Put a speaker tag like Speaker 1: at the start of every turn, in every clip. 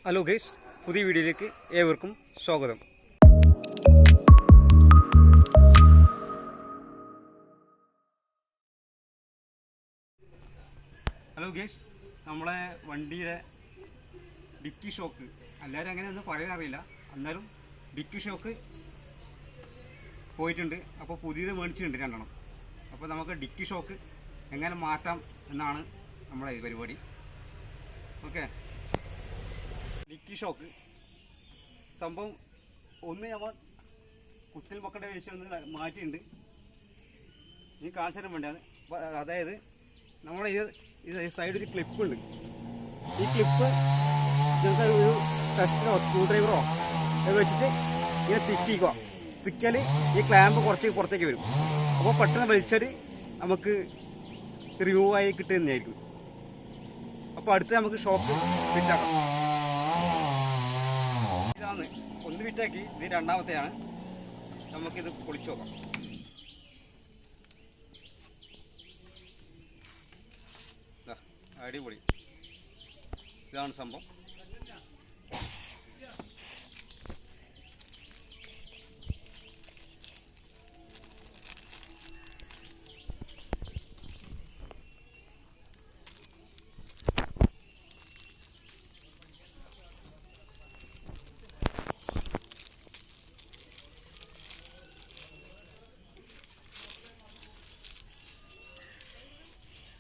Speaker 1: Hello guys, പുതിയ വീഡിയോയിലേക്ക് ഏവർക്കും സ്വാഗതം. ഹലോ ഗൈസ്, നമ്മളെ വണ്ടിയുടെ ഡിക്കി ഷോക്ക്, എല്ലാവരും അങ്ങനെയൊന്നും പറയാൻ അറിയില്ല, എന്നാലും ഡിക്കി ഷോക്ക് പോയിട്ടുണ്ട്. അപ്പോൾ പുതിയത് മേടിച്ചിട്ടുണ്ട് 2 അപ്പോൾ നമുക്ക് ഡിക്കി ഷോക്ക് എങ്ങനെ മാറ്റാം എന്നാണ് നമ്മുടെ ഈ പരിപാടി. ഓക്കെ, ഡിക്കി ഷോക്ക് സംഭവം ഒന്ന് നമ്മൾ കുത്തിൽ മക്കളുടെ വേഷം ഒന്ന് മാറ്റിയിട്ടുണ്ട്. ഈ കാണിച്ചു തരാൻ വേണ്ടിയാണ്. അതായത് നമ്മുടെ ഇത് സൈഡിൽ ഒരു ക്ലിപ്പുണ്ട്. ഈ ക്ലിപ്പ് നിങ്ങൾക്ക് ഒരു ടെസ്റ്ററോ സ്ക്രൂ ഡ്രൈവറോ വെച്ചിട്ട് ഇങ്ങനെ തിക്കിക്കുക. തിക്കിയാൽ ഈ ക്ലാമ്പ് കുറച്ച് പുറത്തേക്ക് വരും. അപ്പോൾ പെട്ടെന്ന് വലിച്ചാൽ നമുക്ക് റിമൂവ് ആയി കിട്ടുന്നതായിരിക്കും. അപ്പോൾ അടുത്ത് നമുക്ക് ഷോക്ക് ഫിറ്റാക്കാം. ഇതാണ് ഒന്ന് ഫിറ്റാക്കി. ഇത് രണ്ടാമത്തെയാണ്. നമുക്കിത് പൊളിച്ചു നോക്കാം. അടിപൊളി, ഇതാണ് സംഭവം.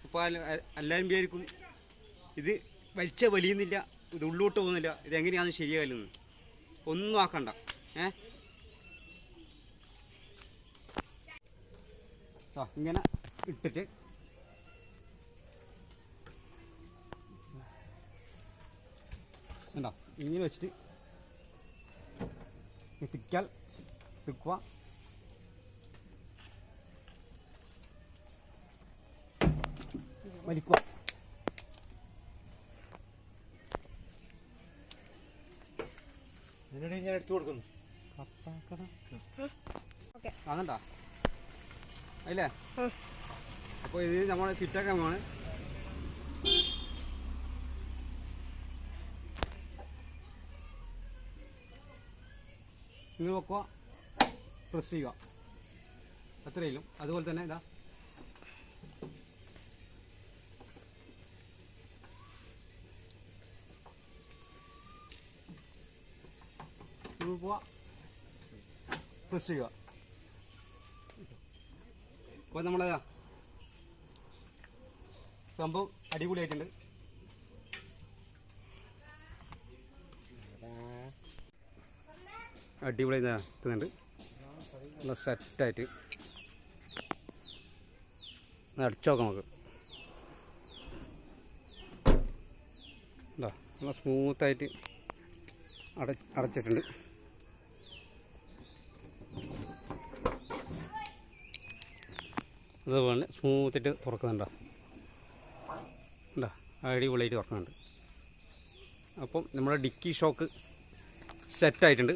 Speaker 1: അപ്പോൾ എല്ലാവരും വിചാരിക്കും ഇത് വലിച്ച വലിയുന്നില്ല, ഇത് ഉള്ളോട്ട് പോകുന്നില്ല, ഇതെങ്ങനെയാണ് ശരിയാകലെന്ന്. ഒന്നും ആക്കണ്ട. ഇങ്ങനെ ഇട്ടിട്ട് എന്താ ഇങ്ങനെ വെച്ചിട്ട് തിക്കാൽ തിക്കുക. വലിക്കുക. ഞാൻ എടുത്തു കൊടുക്കുന്നു. ആണണ്ടാ അല്ലേ? അപ്പോൾ ഇത് നമ്മൾ ഫിറ്റാക്കാൻ പോണ്. നിങ്ങൾ വെക്കുക, പ്രസ് ചെയ്യുക, അത്രയും. അതുപോലെ തന്നെ ഇതാ പ്രസ് ചെയ്യുക. അപ്പോൾ നമ്മളെ സംഭവം അടിപൊളിയായിട്ടുണ്ട്. അടിപൊളി എത്തുന്നുണ്ട്. നല്ല സെറ്റായിട്ട് അടിച്ചു നോക്കാം നമുക്ക്. നല്ല സ്മൂത്തായിട്ട് അടച്ചിട്ടുണ്ട്. അതുപോലെ സ്മൂത്തായിട്ട് തുറക്കുന്നുണ്ടോ? ഉണ്ടോ? അടിപൊളിയായിട്ട് തുറക്കുന്നുണ്ട്. അപ്പം നമ്മുടെ ഡിക്കി ഷോക്ക് സെറ്റായിട്ടുണ്ട്.